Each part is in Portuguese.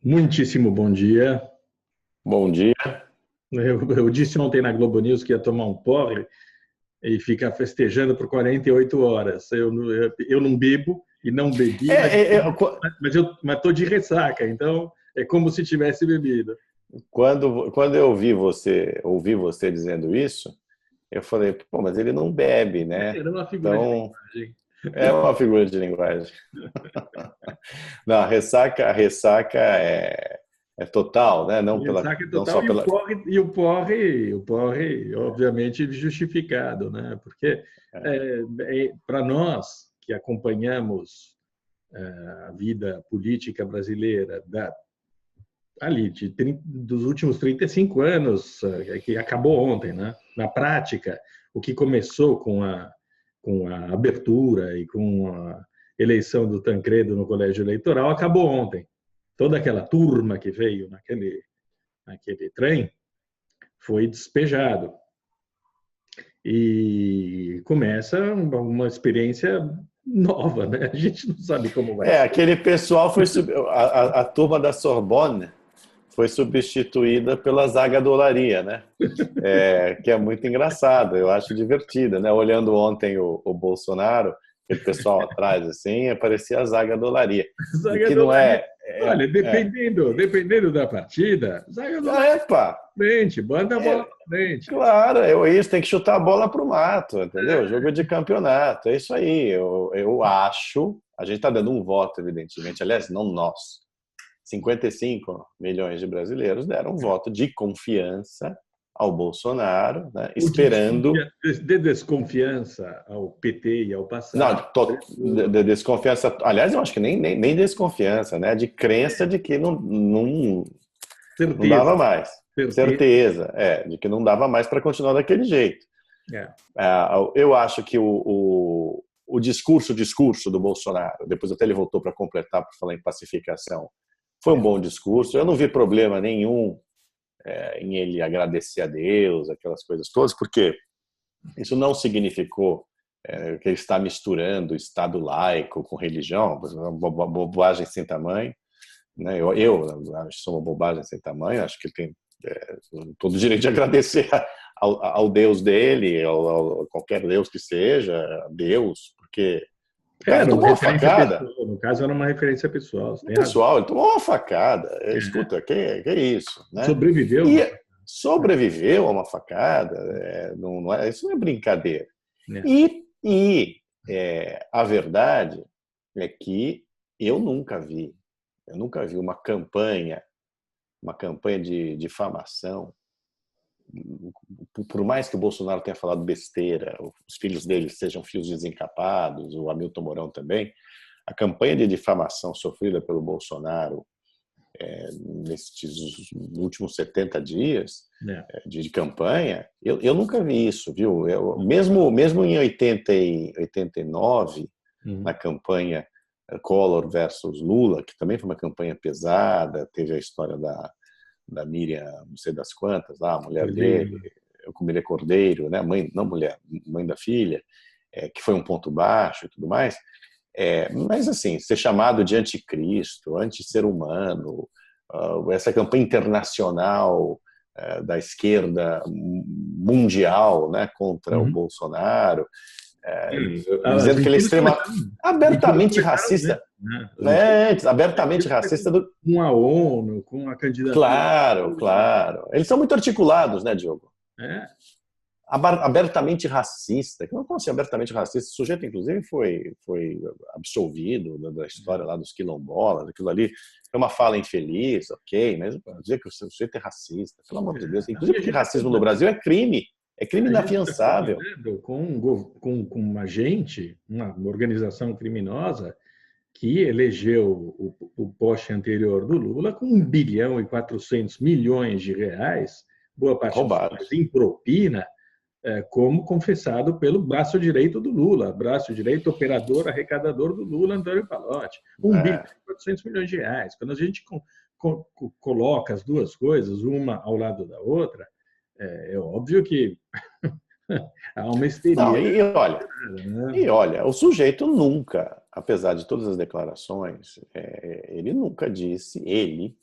Muitíssimo bom dia. Bom dia. Eu disse ontem na Globo News que ia tomar um porre e ficar festejando por 48 horas. Eu não bebo e não bebi, mas É, é, é, mas estou de ressaca, então é como se tivesse bebido. quando eu ouvi você dizendo isso, eu falei, pô, mas ele não bebe, né? Era uma figura de Então, linguagem. é uma figura de linguagem. Não, a ressaca é total, né? Ressaca Não total só pela. o porre, obviamente, justificado, né? Porque para nós que acompanhamos a vida política brasileira ali dos últimos 35 anos, que acabou ontem, né? Na prática, o que começou com a abertura e com a eleição do Tancredo no colégio eleitoral acabou ontem. Toda aquela turma que veio naquele trem foi despejado e começa uma experiência nova, né? A gente não sabe como vai ser. Aquele pessoal a turma da Sorbonne foi substituída pela zagadolaria, né? Que é muito engraçado, eu acho divertida, né? Olhando ontem o Bolsonaro, aquele pessoal atrás, assim, parecia a zagadolaria. E que não Zagadolaria. é. Olha, dependendo da partida, Zagadolaria Epa! para frente, banda a bola É, para frente. claro, é isso, tem que chutar a bola pro mato, entendeu? Jogo de campeonato, é isso aí. Eu acho, a gente está dando um voto, evidentemente, aliás, não nós. 55 milhões de brasileiros deram um voto de confiança ao Bolsonaro, né, Ou esperando. de desconfiança ao PT e ao Não, passado. de desconfiança. Aliás, eu acho que nem desconfiança, né? De crença de que não Certeza, dava mais. certeza. Certeza, de que não dava mais para continuar daquele jeito. É. Eu acho que o discurso do Bolsonaro, depois até ele voltou para completar, para falar em pacificação, foi um bom discurso. Eu não vi problema nenhum em ele agradecer a Deus, aquelas coisas todas, porque isso não significou que ele está misturando Estado laico com religião, uma bobagem sem tamanho. Né? Eu acho que isso é uma bobagem sem tamanho, acho que ele tem todo o direito de agradecer ao Deus dele, a qualquer Deus que seja, a Deus, porque o cara Era uma tomou uma referência facada. pessoal, no caso era uma referência pessoal, você O tem razão. pessoal, ele tomou uma facada. É. Escuta, que é isso? Né? Sobreviveu uma E facada. sobreviveu a uma facada, isso não é brincadeira. É. A verdade é que eu nunca vi uma campanha de difamação. Por mais que o Bolsonaro tenha falado besteira, os filhos dele sejam filhos desencapados, o Hamilton Mourão também, a campanha de difamação sofrida pelo Bolsonaro nesses últimos 70 dias É. de campanha, eu nunca vi isso, viu? Mesmo em 89, na Uhum. campanha Collor versus Lula, que também foi uma campanha pesada, teve a história da Miriam, não sei das quantas, lá, a mulher Cordeiro, dele, né? Comília Cordeiro, né? Mãe, não mulher, mãe da filha, que foi um ponto baixo e tudo mais. Mas, assim, ser chamado de anticristo, anti-ser humano, essa campanha internacional da esquerda mundial, né, contra o Uhum. Bolsonaro, As dizendo que ele é mentiras abertamente começaram racista, mesmo, né? né, As abertamente mentiras racista começaram com a ONU, com a candidatura. Claro, claro. Eles são muito articulados, né, Diogo? É. Abertamente racista. Que não pode ser abertamente racista. O sujeito, inclusive, foi absolvido da história lá dos quilombolas. Aquilo ali é uma fala infeliz, ok, mas dizer que o sujeito é racista, pelo amor de Deus. Não, e Inclusive porque racismo no Brasil é crime. É crime a gente está inafiançável. trabalhando com uma gente, uma organização criminosa, que elegeu o poste anterior do Lula com 1,4 bilhão de reais, boa parte dos quais Roubados. em propina, como confessado pelo braço direito do Lula, braço direito operador, arrecadador do Lula, Antônio Pallotti. 1,4 bilhão de reais. Quando a gente coloca as duas coisas, uma ao lado da outra, é óbvio que há uma Não, histeria. e Né? olha, o sujeito nunca, apesar de todas as declarações, ele nunca disse, ele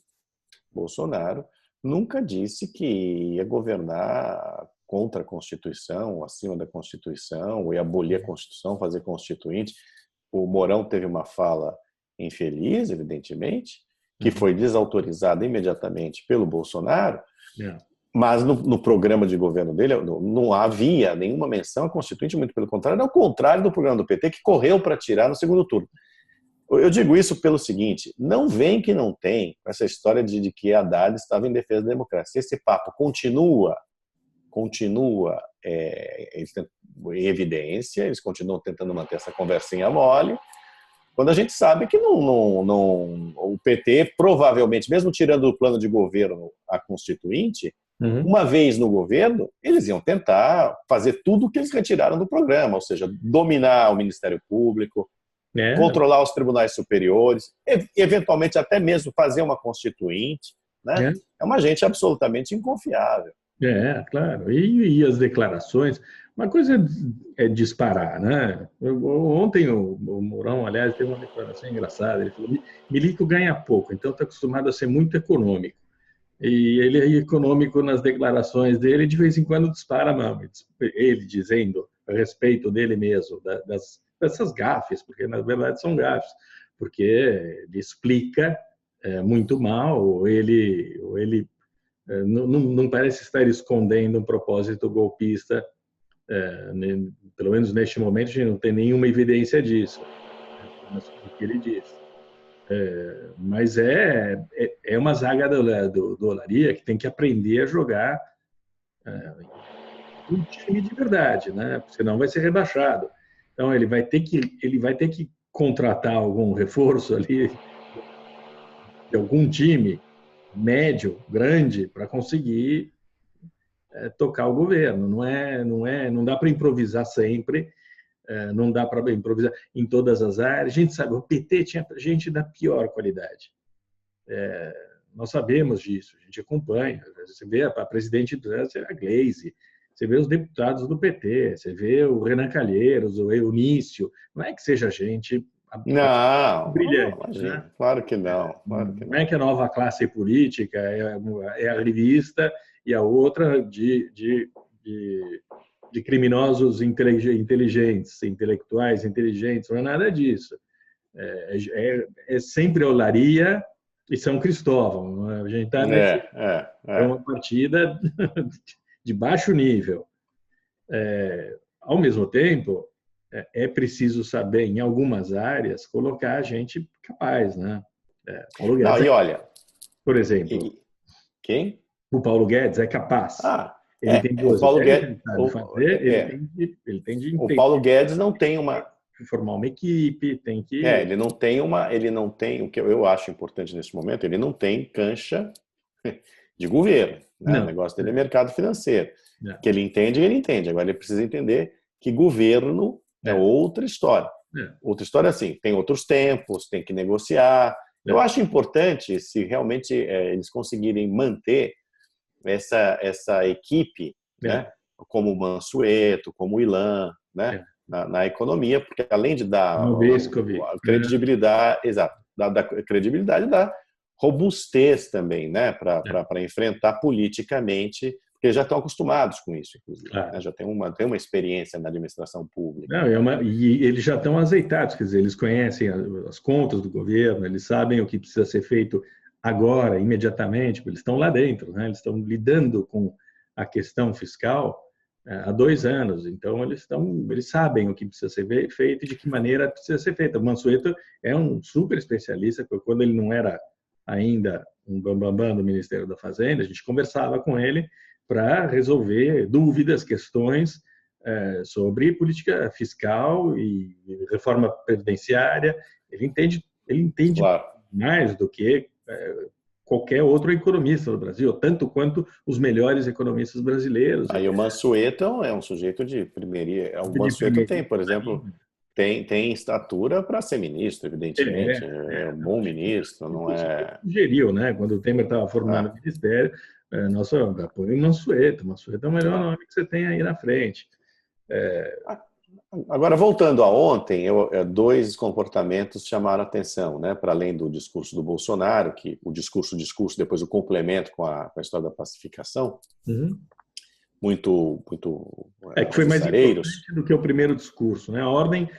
Bolsonaro, nunca disse que ia governar contra a Constituição, acima da Constituição, ou ia abolir a Constituição, fazer constituinte. O Mourão teve uma fala infeliz, evidentemente, que foi desautorizada imediatamente pelo Bolsonaro, mas no programa de governo dele não havia nenhuma menção à Constituinte, muito pelo contrário, ao contrário do programa do PT, que correu para tirar no segundo turno. Eu digo isso pelo seguinte, não vem que não tem essa história de que Haddad estava em defesa da democracia. Esse papo continua em evidência, eles continuam tentando manter essa conversinha mole, quando a gente sabe que o PT provavelmente, mesmo tirando do plano de governo a Constituinte, uma vez no governo, eles iam tentar fazer tudo o que eles retiraram do programa, ou seja, dominar o Ministério Público, controlar os tribunais superiores, eventualmente até mesmo fazer uma Constituinte, né? É uma gente absolutamente inconfiável. Claro. E as declarações, uma coisa é disparar, né? Ontem o Mourão, aliás, teve uma declaração engraçada. Ele falou: milico ganha pouco, então está acostumado a ser muito econômico. E ele é econômico nas declarações dele, de vez em quando dispara a mão. Ele dizendo a respeito dele mesmo, dessas gafes, porque na verdade são gafes, porque ele explica muito mal, ou ele não parece estar escondendo um propósito golpista, pelo menos neste momento a gente não tem nenhuma evidência disso, do que ele diz. Mas é uma zaga do Olaria que tem que aprender a jogar um time de verdade, né? Porque senão vai ser rebaixado. Então ele vai ter que contratar algum reforço ali de algum time médio, grande, para conseguir tocar o governo. Não dá para improvisar sempre, não dá para improvisar em todas as áreas. A gente sabe, o PT tinha gente da pior qualidade. Nós sabemos disso, a gente acompanha. Você vê a presidente do Brasil, a Gleisi, você vê os deputados do PT, você vê o Renan Calheiros, o Eunício. Não é que seja gente brilhante. Não, né? Claro que não. Não é que a nova classe política é a revista e a outra de criminosos inteligentes, intelectuais inteligentes, não é nada disso. É sempre Olaria e São Cristóvão. A gente está é uma partida de baixo nível. Ao mesmo tempo, é preciso saber, em algumas áreas, colocar a gente capaz, né? Paulo Guedes e olha, por exemplo, quem? O Paulo Guedes é capaz. Ele tem o Paulo Guedes, ele sabe fazer, ele tem de entender. O Paulo Guedes não tem formar uma equipe, tem que. Ele não tem o que eu acho importante nesse momento. Ele não tem cancha de governo. Né? O negócio dele é mercado financeiro. Que ele entende. Agora ele precisa entender que governo é outra história. Outra história assim, tem outros tempos, tem que negociar. Eu acho importante se realmente eles conseguirem manter essa equipe, né? Como o Mansueto, como o Ilan, né? Na economia, porque além de dar a credibilidade, da credibilidade, dá robustez também, né? Para enfrentar politicamente, porque eles já estão acostumados com isso, inclusive. Né? Já tem uma experiência na administração pública. E eles já estão azeitados, quer dizer, eles conhecem as contas do governo, eles sabem o que precisa ser feito agora, imediatamente, eles estão lá dentro, né? Eles estão lidando com a questão fiscal há 2 anos, então eles sabem o que precisa ser feito e de que maneira precisa ser feito. O Mansueto é um super especialista, porque quando ele não era ainda um bambambam do Ministério da Fazenda, a gente conversava com ele para resolver dúvidas, questões sobre política fiscal e reforma previdenciária. Ele entende mais do que qualquer outro economista do Brasil, tanto quanto os melhores economistas brasileiros. Aí o Mansueto é um sujeito de primeiria. O Mansueto tem, por exemplo, tem estatura para ser ministro, evidentemente. É um bom ministro, não é... Sugeriu, né? Quando o Temer estava formando o ministério, nosso apoio em Mansueto. Mansueto é o melhor nome que você tem aí na frente. Agora, voltando a ontem, dois comportamentos chamaram a atenção, né? Para além do discurso do Bolsonaro, que o discurso, depois o complemento com a história da pacificação, Uhum. muito Que foi mais alvissareiros. importante do que o primeiro discurso, né? A ordem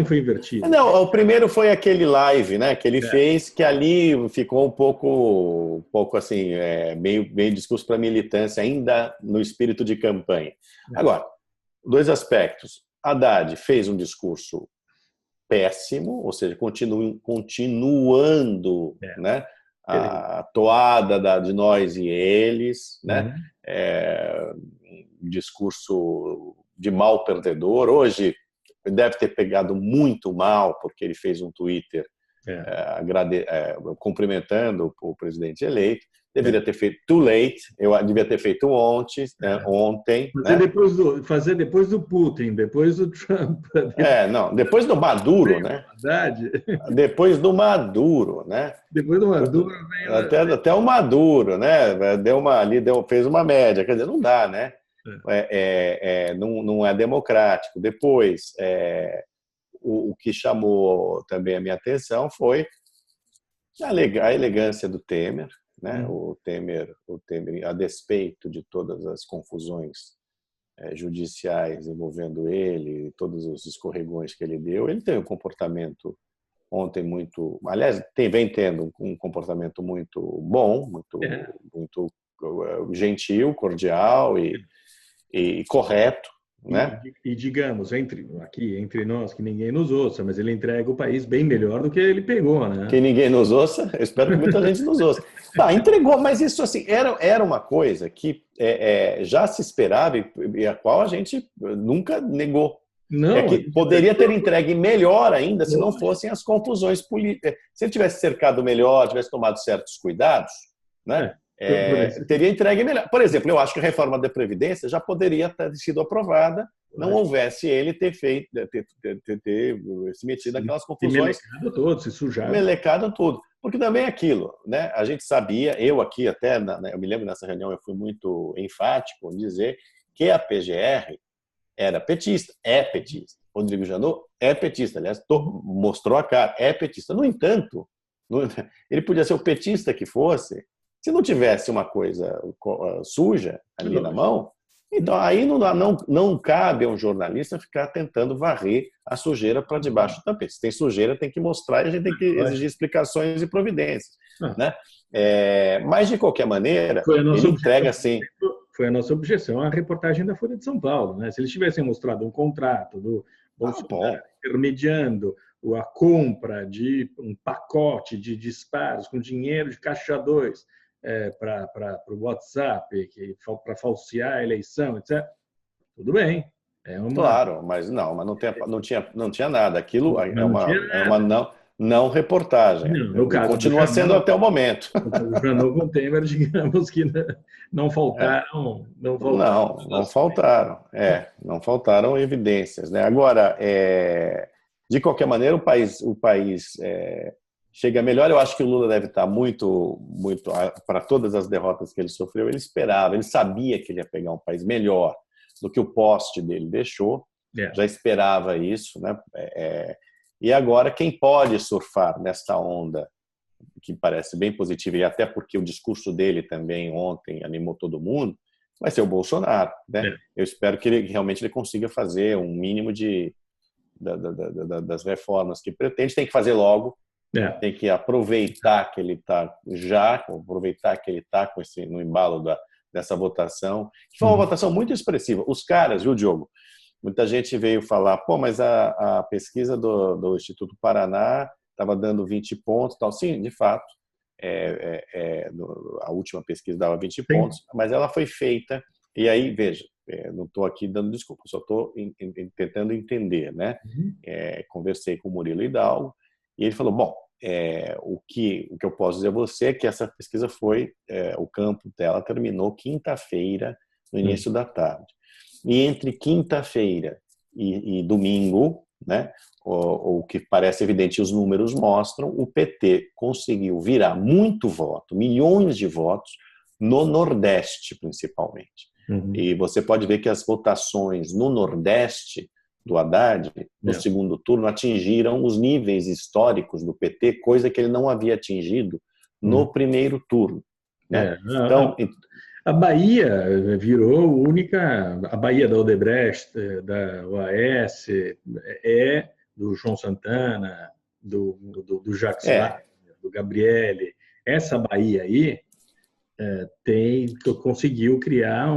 foi invertida. Não, o primeiro foi aquele live, né, que ele fez, que ali ficou um pouco assim, meio discurso para militância, ainda no espírito de campanha. Agora, dois aspectos. Haddad fez um discurso péssimo, ou seja, continuando, né, a toada de nós e eles, né, discurso de mal perdedor. Hoje deve ter pegado muito mal, porque ele fez um Twitter cumprimentando o presidente eleito. Deveria ter feito too late, eu devia ter feito ontem. Fazer depois do Putin, depois do Trump. Depois do Maduro, né? Depois do Maduro, né? Depois do Maduro até o Maduro, né? Fez uma média, quer dizer, não dá, né? Não é democrático. Depois, o que chamou também a minha atenção foi a elegância do Temer, né? O Temer, a despeito de todas as confusões judiciais envolvendo ele, todos os escorregões que ele deu, ele tem um comportamento ontem muito, aliás, vem tendo um comportamento muito bom, muito gentil, cordial e correto, né? E digamos, aqui entre nós, que ninguém nos ouça, mas ele entrega o país bem melhor do que ele pegou, né? Que ninguém nos ouça, eu espero que muita gente nos ouça. Entregou, mas isso assim, era uma coisa que já se esperava e a qual a gente nunca negou. Não, que poderia ter entregue melhor ainda se não fossem as confusões políticas. Se ele tivesse cercado melhor, tivesse tomado certos cuidados, né? Teria entregue melhor. Por exemplo, eu acho que a reforma da Previdência já poderia ter sido aprovada, não houvesse ele ter se metido naquelas confusões. Se melecado todo, se sujado. Melecado tudo. Porque também é aquilo, né? A gente sabia, eu aqui até, eu me lembro nessa reunião, eu fui muito enfático em dizer que a PGR era petista, é petista. Rodrigo Janot é petista, aliás, mostrou a cara, é petista. No entanto, ele podia ser o petista que fosse, se não tivesse uma coisa suja ali na mão, então aí não cabe a um jornalista ficar tentando varrer a sujeira para debaixo do tapete. Se tem sujeira, tem que mostrar e a gente tem que exigir explicações e providências. Né? Mas, de qualquer maneira, ele entrega assim. Foi a nossa objeção à reportagem da Folha de São Paulo. Né? Se eles tivessem mostrado um contrato do Bolsonaro intermediando a compra de um pacote de disparos com dinheiro de Caixa 2 para o WhatsApp, para falsear a eleição, etc., tudo bem. Claro, mas não tinha nada. Aquilo é uma não reportagem. No caso continua sendo até o momento. O Janot com Temer, digamos que não faltaram. Não faltaram. Não faltaram evidências. Né? Agora, de qualquer maneira, o país chega melhor. Eu acho que o Lula deve estar muito para todas as derrotas que ele sofreu. Ele esperava, ele sabia que ele ia pegar um país melhor do que o poste dele deixou. Já esperava isso, né? E agora, quem pode surfar nesta onda, que parece bem positiva, e até porque o discurso dele também ontem animou todo mundo, vai ser o Bolsonaro. Né? Eu espero que realmente ele consiga fazer um mínimo das reformas que pretende. Tem que fazer logo, tem que aproveitar que ele está no embalo dessa votação, que foi uma votação muito expressiva. Os caras, viu, Diogo? Muita gente veio falar, mas a pesquisa do Instituto Paraná estava dando 20 pontos. Tal. Sim, de fato, a última pesquisa dava 20 pontos, mas ela foi feita, e aí, veja, não estou aqui dando desculpa, só estou tentando entender. Né? Conversei com o Murilo Hidalgo, e ele falou, o que eu posso dizer a você é que essa pesquisa o campo dela terminou quinta-feira, no início da tarde. E entre quinta-feira e domingo, né, o que parece evidente, os números mostram, o PT conseguiu virar muito voto, milhões de votos, no Nordeste, principalmente. E você pode ver que as votações no Nordeste do Haddad, no segundo turno, atingiram os níveis históricos do PT, coisa que ele não havia atingido no primeiro turno. Né? Então, a Bahia virou única, a Bahia da Odebrecht, da OAS, do João Santana, do Jacques Wagner, do Gabriele. Essa Bahia aí conseguiu criar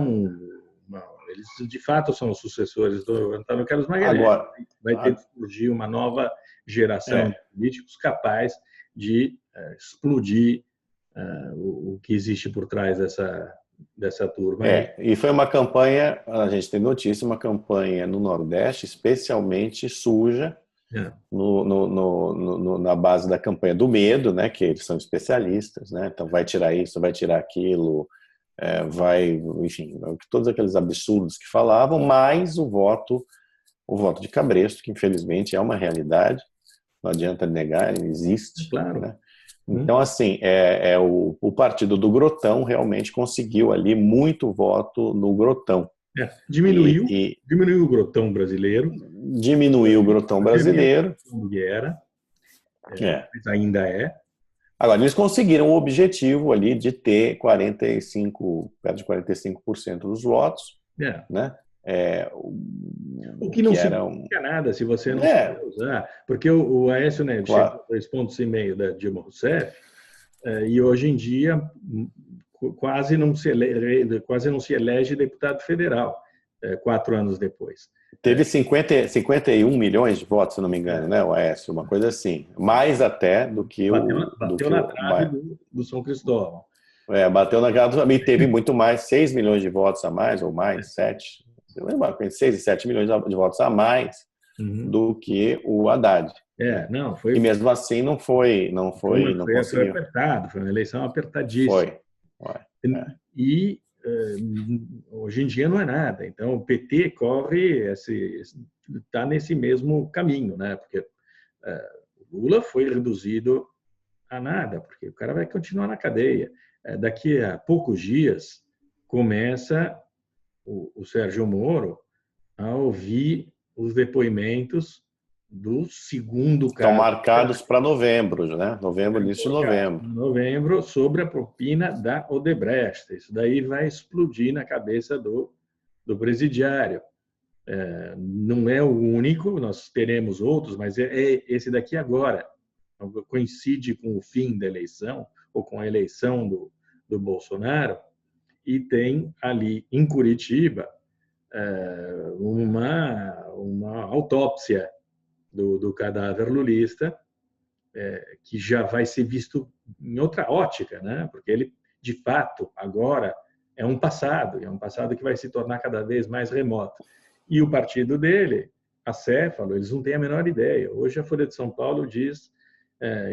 eles de fato são os sucessores do Antônio Carlos Magalhães. Agora, vai ter que surgir uma nova geração de políticos capaz de explodir o que existe por trás dessa turma. E foi uma campanha, a gente tem notícia, uma campanha no Nordeste especialmente suja, na base da campanha do medo, né, que eles são especialistas, né, então vai tirar isso, vai tirar aquilo, enfim, todos aqueles absurdos que falavam, mais o voto de cabresto, que infelizmente é uma realidade, não adianta negar, ele existe. Claro. Né? Então, assim, o partido do Grotão realmente conseguiu ali muito voto no Grotão. Diminuiu o Grotão brasileiro. Diminuiu o Grotão brasileiro. Mas ainda é. Agora, eles conseguiram o objetivo ali de ter perto de 45% dos votos, né? O que não significa nada se você não souber usar, porque o Aécio Neves chegou a 2,5 pontos da Dilma Rousseff, e hoje em dia quase não se elege deputado federal, 4 anos depois. Teve 51 milhões de votos, se não me engano, né, o Aécio, uma coisa assim. Mais até do que bateu na trave do São Cristóvão. Bateu na trave, também teve muito mais, 6 milhões de votos a mais, ou mais, 7. Eu lembro, 6 e 7 milhões de votos a mais do que o Haddad. Foi. E mesmo assim não conseguiu. Foi apertado, foi uma eleição apertadíssima. E hoje em dia não é nada. Então, o PT está nesse mesmo caminho, né? Porque Lula foi reduzido a nada, porque o cara vai continuar na cadeia. Daqui a poucos dias começa o Sérgio Moro a ouvir os depoimentos do segundo caso. Estão marcados para novembro, né? Início de novembro. Novembro, sobre a propina da Odebrecht. Isso daí vai explodir na cabeça do presidiário. Não é o único, nós teremos outros, mas esse daqui agora. Coincide com o fim da eleição, ou com a eleição do Bolsonaro, e tem ali em Curitiba uma autópsia do cadáver lulista, que já vai ser visto em outra ótica, né? Porque ele, de fato, agora é um passado que vai se tornar cada vez mais remoto. E o partido dele, acéfalo, eles não têm a menor ideia. Hoje a Folha de São Paulo diz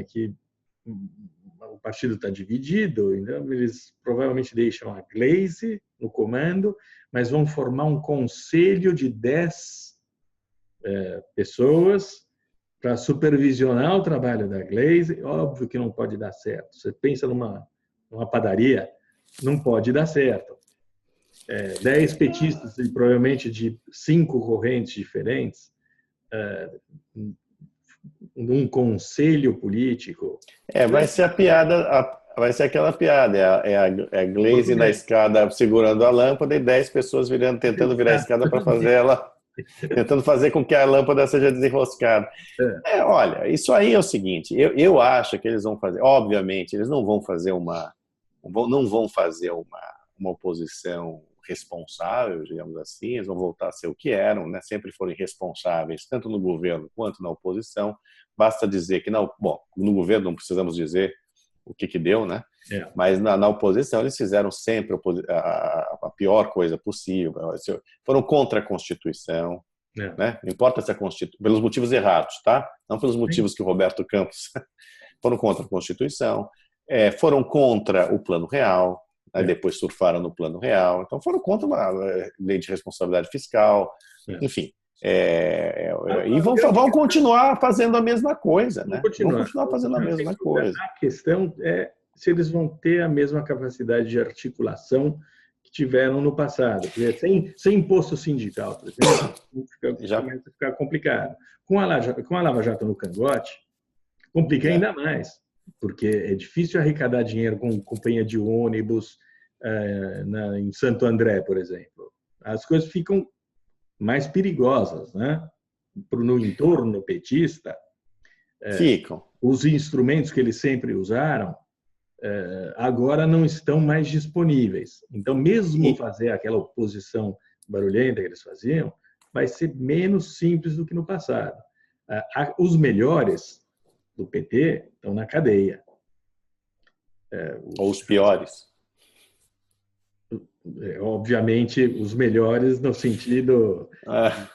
que o partido está dividido, então eles provavelmente deixam a Gleisi no comando, mas vão formar um conselho de 10 pessoas para supervisionar o trabalho da Gleisi. Óbvio que não pode dar certo. Você pensa numa padaria, não pode dar certo. 10 petistas, e provavelmente de 5 correntes diferentes, num conselho político. Vai ser a piada, vai ser aquela piada, é a Gleisi na escada segurando a lâmpada e 10 pessoas tentando virar a escada para fazer ela, tentando fazer com que a lâmpada seja desenroscada. Olha, isso aí é o seguinte, eu acho que eles vão fazer, obviamente, eles não vão fazer uma oposição responsável, digamos assim, eles vão voltar a ser o que eram, né? Sempre foram irresponsáveis, tanto no governo quanto na oposição. Basta dizer que, no governo não precisamos dizer o que deu, né? Mas na oposição eles fizeram sempre a pior coisa possível, foram contra a Constituição, né? Não importa se a Constituição, pelos motivos errados, tá? Não pelos motivos que o Roberto Campos foram contra a Constituição, foram contra o Plano Real, depois surfaram no Plano Real, então foram contra uma lei de responsabilidade fiscal, enfim. E vão continuar fazendo a mesma coisa, né? Vão continuar fazendo a mesma coisa. A questão é se eles vão ter a mesma capacidade de articulação que tiveram no passado. Porque sem imposto sindical, por exemplo, começa a ficar complicado. Com a Lava Jato no cangote, complica ainda mais, porque é difícil arrecadar dinheiro com companhia de ônibus em Santo André, por exemplo. As coisas ficam mais perigosas, né? No entorno petista, ficam. Os instrumentos que eles sempre usaram agora não estão mais disponíveis. Então, mesmo fazer aquela oposição barulhenta que eles faziam, vai ser menos simples do que no passado. Os melhores do PT estão na cadeia. Ou os piores? Obviamente, os melhores no sentido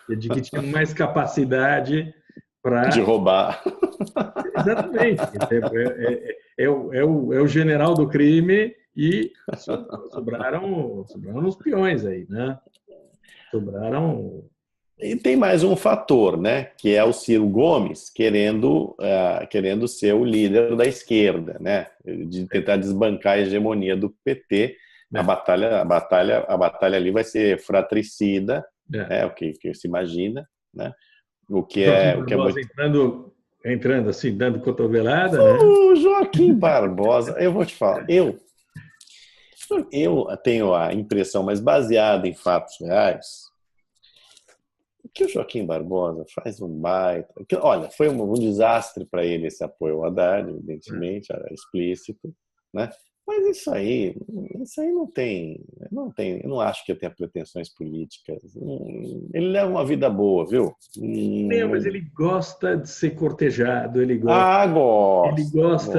de que tinham mais capacidade para... De roubar. Exatamente. É o general do crime e sobraram os peões aí, né? Sobraram... E tem mais um fator, né? Que é o Ciro Gomes querendo ser o líder da esquerda, né? De tentar desbancar a hegemonia do PT. A batalha ali vai ser fratricida, o que se imagina, né? O que é muito... entrando assim, dando cotovelada, né? Joaquim Barbosa, eu vou te falar, eu tenho a impressão, mas baseada em fatos reais, que o Joaquim Barbosa faz um baita... Olha, foi um desastre para ele esse apoio ao Haddad, evidentemente, era explícito, né? Mas isso aí não tem, eu não acho que eu tenha pretensões políticas. Ele leva uma vida boa, viu? Não, mas ele gosta de ser cortejado, ele gosta.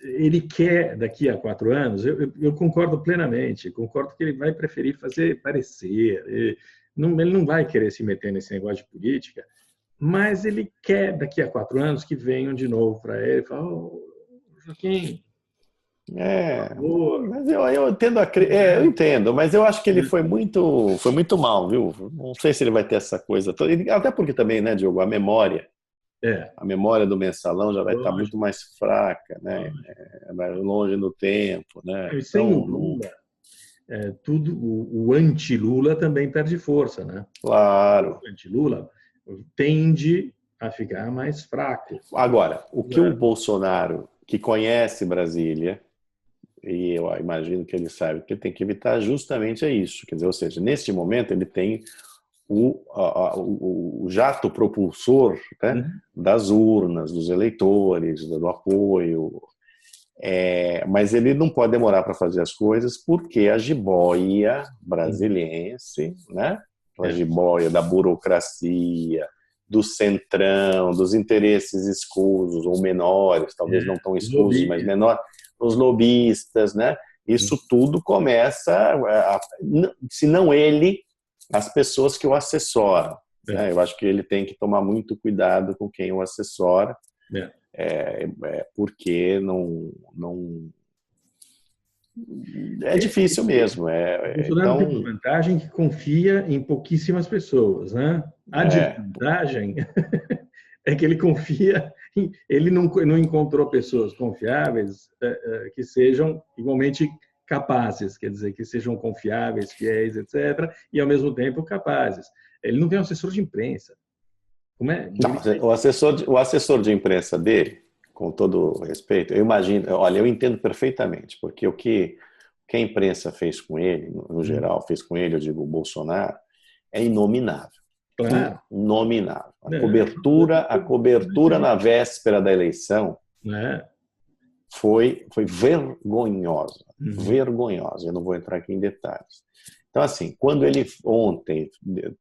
Ele quer, daqui a 4 anos, eu concordo plenamente, concordo que ele vai preferir fazer parecer, ele não vai querer se meter nesse negócio de política, mas ele quer, daqui a 4 anos, que venham de novo para ele e falar, Joaquim... mas eu entendo eu entendo, mas eu acho que ele foi muito mal, viu? Não sei se ele vai ter essa coisa toda, até porque também, né, Diogo, a memória do Mensalão já vai estar muito mais fraca, né? Mais longe no tempo, né? E sem o Lula, o anti-Lula também perde força, né? Claro. O anti-Lula tende a ficar mais fraco. Agora, o que o Bolsonaro, que conhece Brasília, e eu imagino que ele sabe que ele tem que evitar justamente isso. Quer dizer, ou seja, neste momento ele tem o jato propulsor, né, das urnas, dos eleitores, do apoio. Mas ele não pode demorar para fazer as coisas porque a jiboia brasiliense, né, a jiboia da burocracia, do centrão, dos interesses escusos ou menores, talvez não tão escusos, mas menores, os lobistas, né? Isso tudo começa, se não ele, as pessoas que o assessoram. Né? Eu acho que ele tem que tomar muito cuidado com quem o assessora, porque não é difícil mesmo. O Bolsonaro tem uma vantagem que confia em pouquíssimas pessoas, né? A desvantagem é que ele confia, ele não encontrou pessoas confiáveis que sejam igualmente capazes, quer dizer, que sejam confiáveis, fiéis, etc., e ao mesmo tempo capazes. Ele não tem um assessor de imprensa. Como é? Não, o assessor de imprensa dele, com todo o respeito, eu imagino, olha, eu entendo perfeitamente, porque o que a imprensa fez com ele, no geral, fez com ele, eu digo, o Bolsonaro, é inominável. Claro. Inominável. A cobertura na véspera da eleição foi vergonhosa. Vergonhosa. Eu não vou entrar aqui em detalhes. Então, assim, quando ele ontem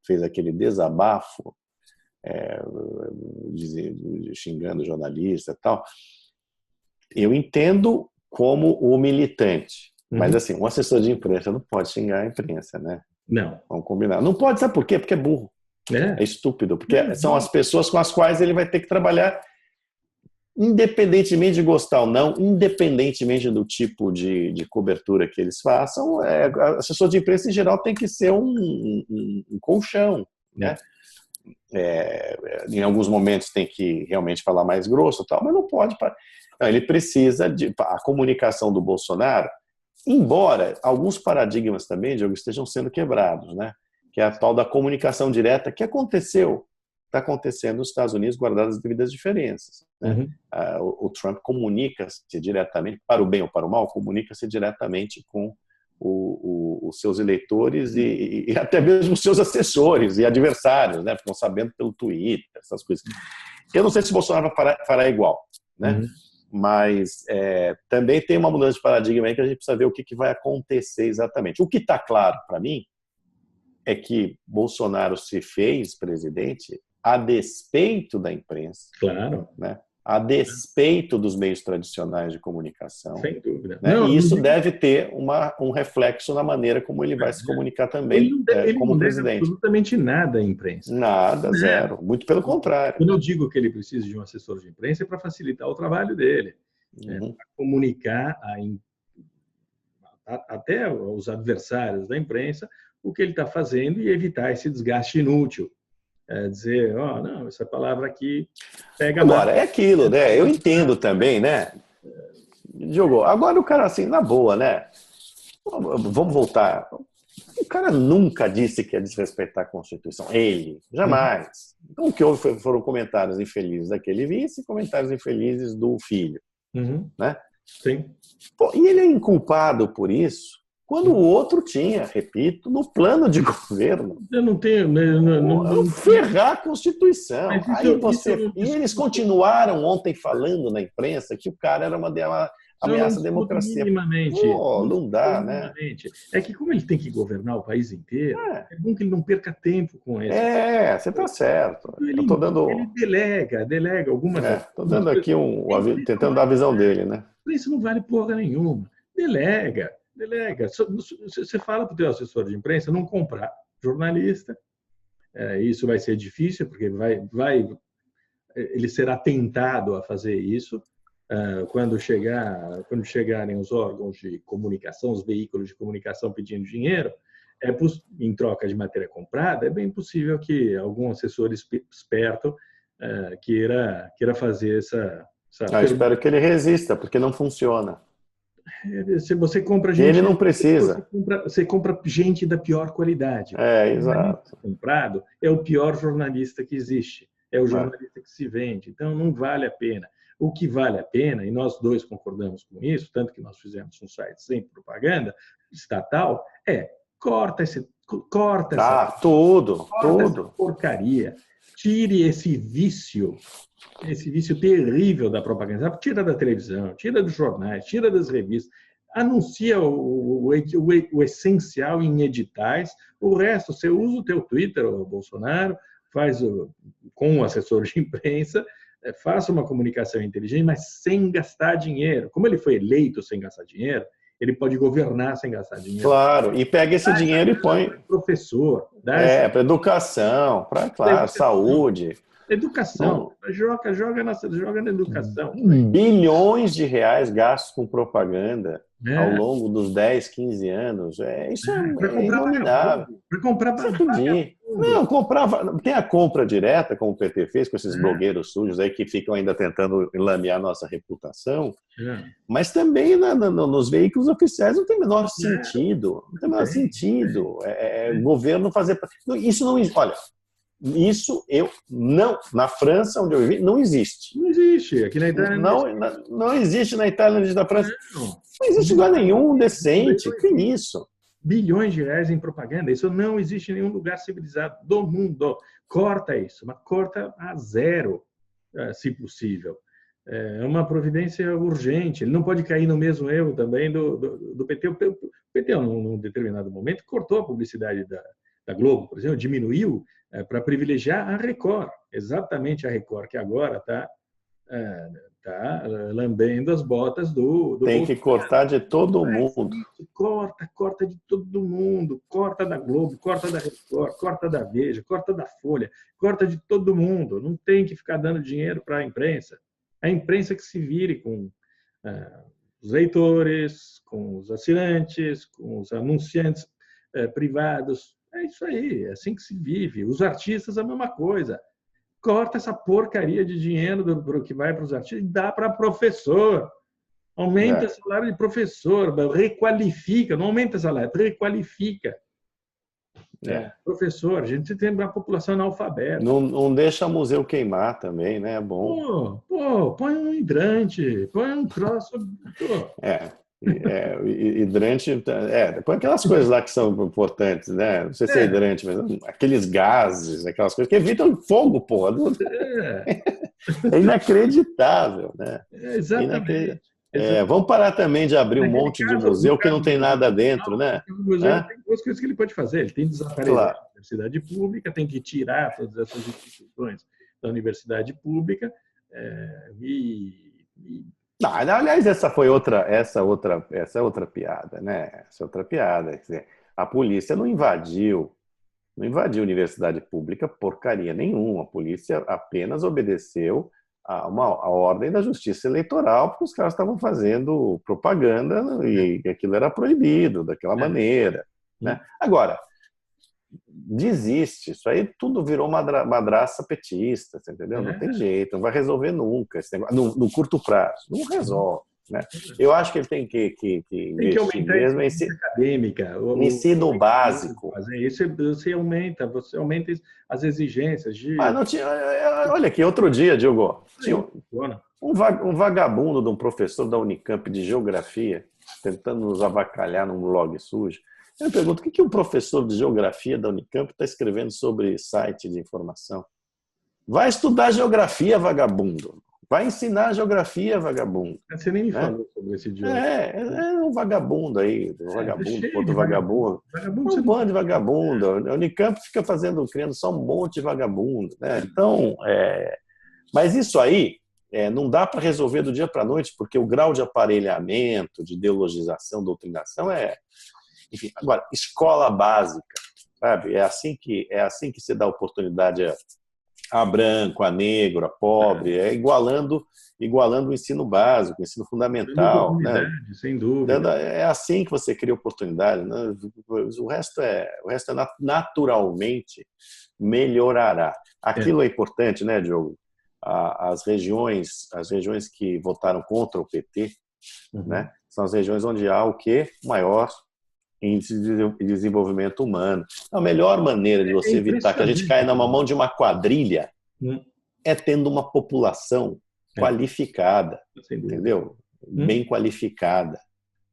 fez aquele desabafo, xingando jornalista e tal, eu entendo como o militante. Mas, assim, um assessor de imprensa não pode xingar a imprensa, né? Não. Vamos combinar. Não pode, sabe por quê? Porque é burro. É estúpido, porque são as pessoas com as quais ele vai ter que trabalhar, independentemente de gostar ou não, independentemente do tipo de cobertura que eles façam. Assessor de imprensa, em geral, tem que ser um colchão, né? Em alguns momentos tem que realmente falar mais grosso, tal, mas não pode. Não, ele precisa a comunicação do Bolsonaro Embora alguns paradigmas também, Diogo, estejam sendo quebrados, né? Que é a tal da comunicação direta, que está acontecendo nos Estados Unidos, guardadas as devidas diferenças, né? Uhum. O Trump comunica-se diretamente, para o bem ou para o mal, comunica-se diretamente com os seus eleitores e até mesmo os seus assessores e adversários, né? Ficam sabendo pelo Twitter, essas coisas. Eu não sei se o Bolsonaro fará igual, né? Uhum. Mas também tem uma mudança de paradigma aí que a gente precisa ver o que vai acontecer exatamente. O que está claro para mim é que Bolsonaro se fez presidente a despeito da imprensa, Claro. né? A despeito dos meios tradicionais de comunicação. Sem dúvida. Né? Não, E isso deve ter um reflexo na maneira como ele vai se comunicar também ele como não deve presidente. absolutamente nada à imprensa. Nada, zero. Muito pelo contrário. Quando eu digo que ele precisa de um assessor de imprensa, é para facilitar o trabalho dele. Uhum. Para comunicar até os adversários da imprensa o que ele está fazendo e evitar esse desgaste inútil. Dizer, não, essa palavra aqui pega Agora, mais. é aquilo, né? Eu entendo também, né? Diogo, agora o cara assim, na boa, né? Vamos voltar. O cara nunca disse que ia desrespeitar a Constituição. Ele, jamais. Então, o que houve foram comentários infelizes daquele vice e comentários infelizes do filho. Né? Sim. Pô, e ele é inculpado por isso quando o outro tinha, repito, no plano de governo. Eu não tenho. Não ferrar a Constituição. E eles continuaram ontem falando na imprensa que o cara era uma ameaça à democracia. Pô, não dá, né? É que como ele tem que governar o país inteiro, é bom que ele não perca tempo com isso. Você está certo. Ele delega algumas coisas. Estou dando aqui tentando dar a visão dele, né? Isso não vale porra nenhuma. Delega. Você fala para o teu assessor de imprensa não comprar jornalista. Isso vai ser difícil, porque ele será tentado a fazer isso. Quando chegarem os órgãos de comunicação, os veículos de comunicação pedindo dinheiro, em troca de matéria comprada, é bem possível que algum assessor esperto queira fazer essa espero que ele resista, porque não funciona. Se você compra gente, ele não precisa. Você compra gente da pior qualidade. Exato. Comprado é o pior jornalista que existe. É o jornalista que se vende. Então, não vale a pena. O que vale a pena, e nós dois concordamos com isso, tanto que nós fizemos um site sem propaganda estatal, corta essa porcaria. Tire esse vício terrível da propaganda. Tira da televisão, tira dos jornais, tira das revistas. Anuncia o essencial em editais. O resto, você usa o teu Twitter, o Bolsonaro, faz com o assessor de imprensa, faça uma comunicação inteligente, mas sem gastar dinheiro. Como ele foi eleito sem gastar dinheiro, ele pode governar sem gastar dinheiro. Claro, e pega esse dinheiro e põe. Professor. Para educação, para saúde. Educação. Joga na educação. Bilhões de reais gastos com propaganda ao longo dos 10, 15 anos. Isso é inominável. Para comprar Não, tem a compra direta, como o PT fez com esses blogueiros sujos aí que ficam ainda tentando lamear nossa reputação, mas também nos veículos oficiais não tem o menor sentido. Não tem o menor sentido. Governo fazer... Isso não... Olha, isso na França, onde eu vivi, não existe. Não existe. Aqui na Itália não existe na Itália e da França. Não existe lugar nenhum decente. Que isso? Bilhões de reais em propaganda. Isso não existe em nenhum lugar civilizado do mundo. Corta isso, mas corta a zero, se possível. É uma providência urgente. Ele não pode cair no mesmo erro também do PT. O PT, num determinado momento, cortou a publicidade da Globo, por exemplo, diminuiu para privilegiar a Record. Exatamente a Record, que agora está lambendo as botas do Tem que cortar de todo mundo. Corta de todo mundo. Corta da Globo, corta da Record, corta da Veja, corta da Folha, corta de todo mundo. Não tem que ficar dando dinheiro para a imprensa. A imprensa que se vire com os leitores, com os assinantes, com os anunciantes privados. É isso aí, é assim que se vive. Os artistas, a mesma coisa. Corta essa porcaria de dinheiro que vai para os artistas e dá para professor. Aumenta o salário de professor, requalifica, não aumenta o salário, requalifica. Professor, a gente tem uma população analfabeta. Não deixa o museu queimar também, né? É bom. Põe um hidrante, põe um troço. Hidrante, põe aquelas coisas lá que são importantes, né? Não sei se é hidrante, mas aqueles gases, aquelas coisas que evitam fogo, porra. É inacreditável, né? Exatamente. Vamos parar também de abrir um monte de museu que não tem nada dentro, né? O museu tem duas coisas que ele pode fazer. Ele tem que desaparecer a universidade pública, tem que tirar todas essas instituições da universidade pública aliás, essa é outra piada, né? Essa é outra piada. Quer dizer, a polícia não invadiu universidade pública porcaria nenhuma. A polícia apenas obedeceu a ordem da Justiça Eleitoral, porque os caras estavam fazendo propaganda e aquilo era proibido daquela maneira. Né? Agora, desiste. Isso aí tudo virou madraça petista, você entendeu? Não tem jeito, não vai resolver nunca esse negócio, no curto prazo. Não resolve. Né? Eu acho que ele tem que investir mesmo em acadêmica, ensino básico. Isso você aumenta as exigências de. Mas não tinha, olha aqui, outro dia, Diogo, tinha um vagabundo de um professor da Unicamp de geografia tentando nos avacalhar num blog sujo. Eu me pergunto, o que um professor de geografia da Unicamp está escrevendo sobre site de informação? Vai estudar geografia, vagabundo. Vai ensinar geografia, vagabundo. Você nem me falou sobre esse dia. É um vagabundo aí. Um vagabundo, outro vagabundo. Um bando de vagabundo. A Unicamp fica criando só um monte de vagabundo. Né? Então, mas isso aí não dá para resolver do dia para a noite, porque o grau de aparelhamento, de ideologização, doutrinação Enfim, agora, escola básica, sabe? É assim que se dá oportunidade a branco, a negro, a pobre, igualando o ensino básico, o ensino fundamental. Né? Sem dúvida. É assim que você cria oportunidade. Né? O resto naturalmente melhorará. Aquilo é importante, né, Diogo? As regiões que votaram contra o PT, né, são as regiões onde há o quê? Maior índice de desenvolvimento humano. A melhor maneira de você evitar que a gente caia na mão de uma quadrilha é tendo uma população qualificada, entendeu? Bem qualificada,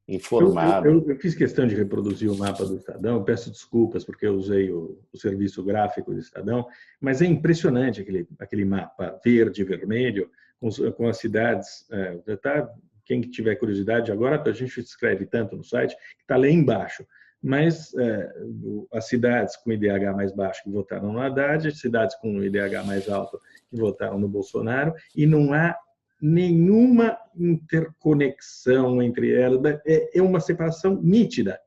informada. Eu fiz questão de reproduzir o mapa do Estadão, eu peço desculpas porque eu usei o serviço gráfico do Estadão, mas é impressionante aquele mapa verde e vermelho com as cidades. Quem tiver curiosidade, agora a gente escreve tanto no site que está lá embaixo. Mas as cidades com IDH mais baixo que votaram no Haddad, as cidades com IDH mais alto que votaram no Bolsonaro, e não há nenhuma interconexão entre elas. É uma separação nítida,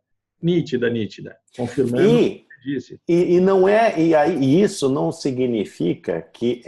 confirmando o que você disse. E isso não significa que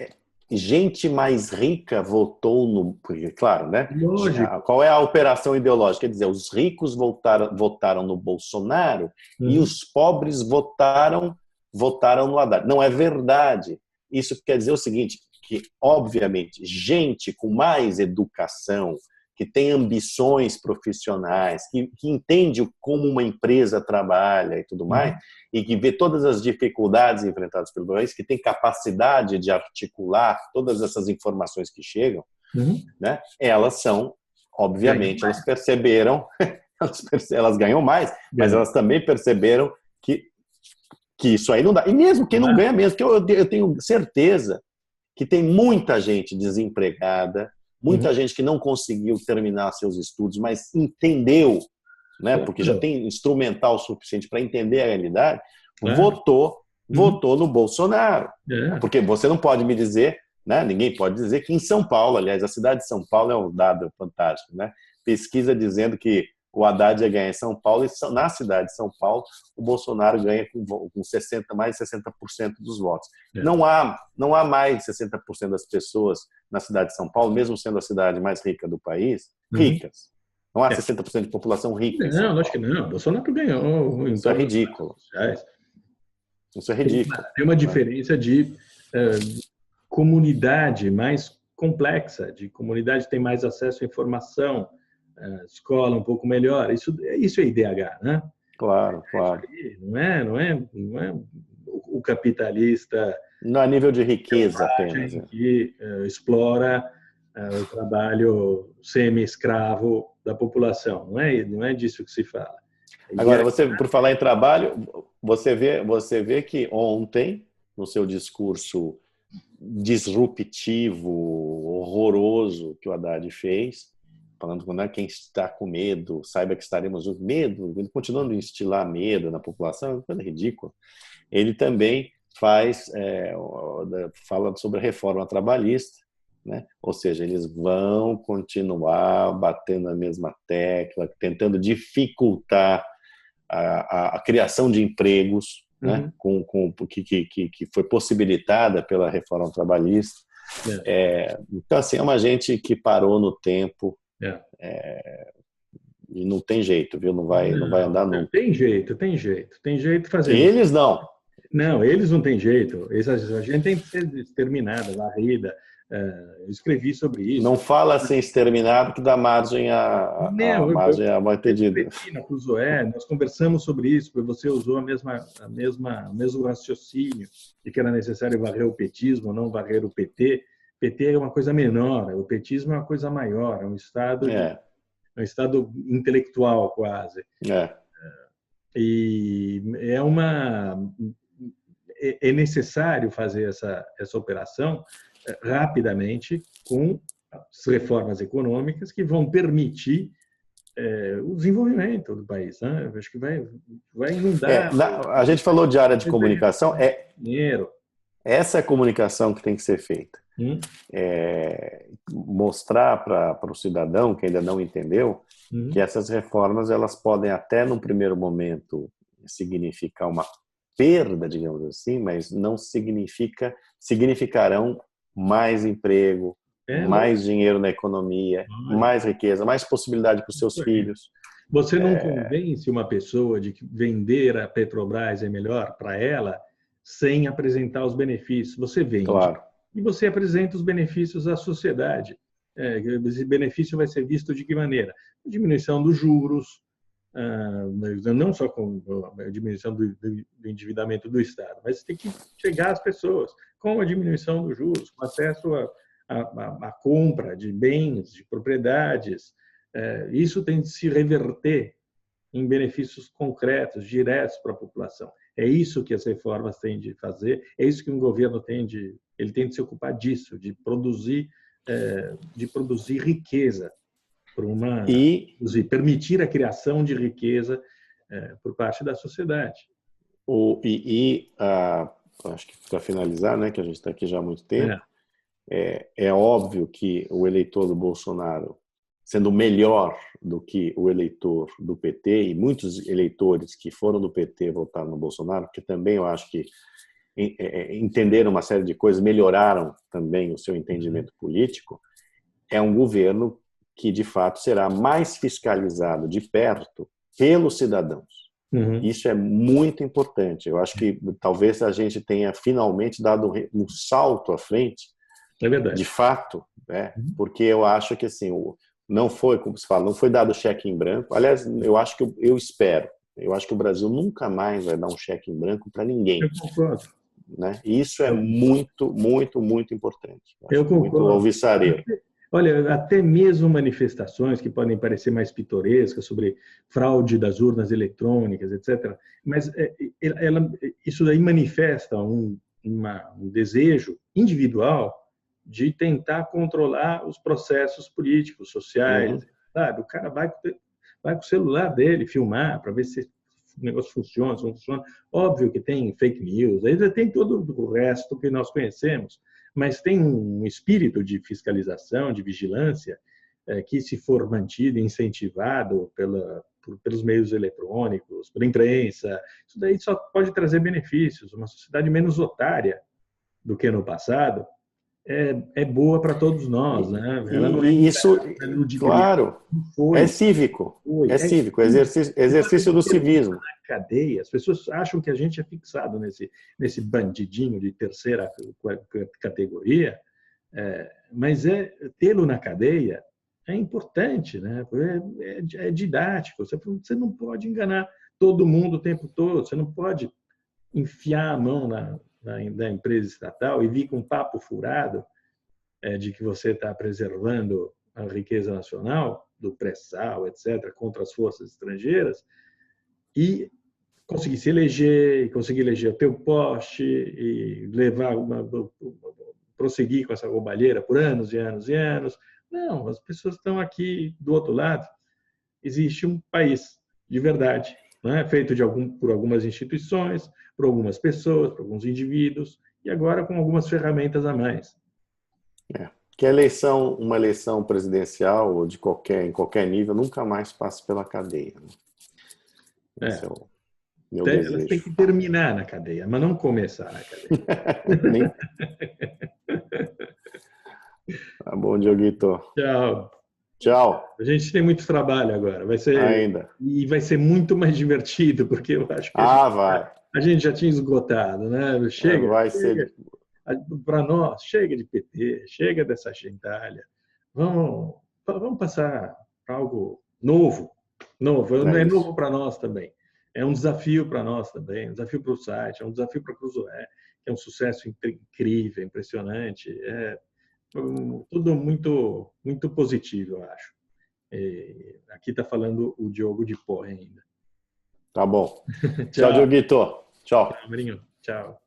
gente mais rica votou no... Porque, claro, né? Lógico. Qual é a operação ideológica? Quer dizer, os ricos votaram no Bolsonaro e os pobres votaram no Haddad. Não é verdade. Isso quer dizer o seguinte, que, obviamente, gente com mais educação, que tem ambições profissionais, que entende como uma empresa trabalha e tudo mais, e que vê todas as dificuldades enfrentadas pelo país, que tem capacidade de articular todas essas informações que chegam, né? Elas são, obviamente, elas perceberam, elas ganham mais, mas elas também perceberam que isso aí não dá. E mesmo quem não ganha mesmo, porque eu tenho certeza que tem muita gente desempregada, muita gente que não conseguiu terminar seus estudos, mas entendeu, né, porque já tem instrumental suficiente para entender a realidade, votou no Bolsonaro. Porque você não pode me dizer, né, ninguém pode dizer que em São Paulo, aliás, a cidade de São Paulo é um dado fantástico, né? Pesquisa dizendo que o Haddad ia ganhar em São Paulo, e na cidade de São Paulo, o Bolsonaro ganha com mais de 60% dos votos. Não há mais de 60% das pessoas na cidade de São Paulo, mesmo sendo a cidade mais rica do país, ricas. Não há 60% de população rica em São Paulo. Não, acho que não. O Bolsonaro ganhou. Isso é ridículo. Isso é ridículo. Tem uma diferença de comunidade mais complexa, de comunidade que tem mais acesso à informação, escola um pouco melhor. Isso é IDH, né? Claro, claro. Não é o capitalista Não a nível de riqueza apenas. que explora o trabalho semi-escravo da população. Não é disso que se fala. Agora, por falar em trabalho, você vê que ontem, no seu discurso disruptivo, horroroso que o Haddad fez, falando que quem está com medo, saiba que estaremos com medo, continuando a instilar medo na população, é uma coisa ridícula. Ele também fala sobre a reforma trabalhista, né? Ou seja, eles vão continuar batendo na mesma tecla, tentando dificultar a criação de empregos, né? Que foi possibilitada pela reforma trabalhista. Então, assim, é uma gente que parou no tempo e não tem jeito, viu? Não vai andar nunca. Tem jeito de fazer. Eles não. Não, eles não têm jeito. A gente tem que ser exterminada, varrida. Eu escrevi sobre isso. Não fala assim exterminado que dá margem a mal entendido. Na Cruzoé, nós conversamos sobre isso, porque você usou o mesmo raciocínio de que era necessário varrer o petismo, não varrer o PT. PT é uma coisa menor, o petismo é uma coisa maior, é um estado intelectual quase. E é necessário fazer essa operação rapidamente com as reformas econômicas que vão permitir o desenvolvimento do país, né? Eu acho que vai inundar. A gente falou de área de comunicação, dinheiro. Essa é a comunicação que tem que ser feita. Mostrar para o cidadão que ainda não entendeu que essas reformas elas podem até num primeiro momento significar uma perda, digamos assim, mas não significarão mais emprego, mais dinheiro na economia, mais riqueza, mais possibilidade para os seus filhos. Você não convence uma pessoa de que vender a Petrobras é melhor para ela sem apresentar os benefícios. Você vende e você apresenta os benefícios à sociedade. Esse benefício vai ser visto de que maneira? Diminuição dos juros, não só com a diminuição do endividamento do Estado, mas tem que chegar às pessoas com a diminuição dos juros, com acesso à compra de bens, de propriedades. Isso tem de se reverter em benefícios concretos, diretos para a população. É isso que as reformas têm de fazer, é isso que um governo tem de se ocupar disso, de produzir riqueza, permitir a criação de riqueza por parte da sociedade. Acho que para finalizar, né, que a gente está aqui já há muito tempo, é óbvio que o eleitor do Bolsonaro, sendo melhor do que o eleitor do PT, e muitos eleitores que foram do PT votaram no Bolsonaro, porque também eu acho que entenderam uma série de coisas, melhoraram também o seu entendimento político, é um governo que, de fato, será mais fiscalizado de perto pelos cidadãos. Isso é muito importante. Eu acho que talvez a gente tenha finalmente dado um salto à frente, de fato, porque eu acho que assim, não foi, como se fala, não foi dado cheque em branco. Aliás, eu acho que eu acho que o Brasil nunca mais vai dar um cheque em branco para ninguém. Eu concordo. Né? E isso é muito, muito, muito importante. Eu concordo. Muito alvissareiro. Olha, até mesmo manifestações que podem parecer mais pitorescas sobre fraude das urnas eletrônicas, etc. Mas isso daí manifesta um desejo individual de tentar controlar os processos políticos, sociais. Sabe? O cara vai com o celular dele filmar para ver se o negócio funciona, se não funciona. Óbvio que tem fake news, ainda tem todo o resto que nós conhecemos, mas tem um espírito de fiscalização, de vigilância, que, se for mantido e incentivado pelos meios eletrônicos, pela imprensa, isso daí só pode trazer benefícios. Uma sociedade menos otária do que no passado é boa para todos nós, né? Isso, claro, é cívico. É cívico, exercício do civismo. Cadeia. As pessoas acham que a gente é fixado nesse bandidinho de terceira categoria, mas tê-lo na cadeia é importante, né? É didático. Você não pode enganar todo mundo o tempo todo. Você não pode enfiar a mão na empresa estatal e vir com um papo furado de que você está preservando a riqueza nacional, do pré-sal, etc., contra as forças estrangeiras, e conseguir se eleger, e conseguir eleger o teu poste, e prosseguir com essa roubalheira por anos e anos e anos. Não, as pessoas estão aqui do outro lado. Existe um país de verdade, né? Feito por algumas instituições, por algumas pessoas, por alguns indivíduos, e agora com algumas ferramentas a mais. Que uma eleição presidencial ou em qualquer nível nunca mais passe pela cadeia. Né? Esse é o meu desejo. Elas têm que terminar na cadeia, mas não começar na cadeia. Nem... Tá bom, Dioguito. Tchau. Tchau. A gente tem muito trabalho agora. E vai ser muito mais divertido, porque eu acho que a gente já tinha esgotado, né? Chega. Ser... Para nós, chega de PT, chega dessa gentalha. Vamos passar para algo novo. Novo. É novo para nós também. É um desafio para nós também, um desafio para o site, é um desafio para a Cruzoé, que é um sucesso incrível, impressionante. É tudo muito, muito positivo, eu acho. Aqui está falando o Diogo de Porre ainda. Tá bom. Tchau, Dioguito. Tchau. Tchau, Marinho. Tchau.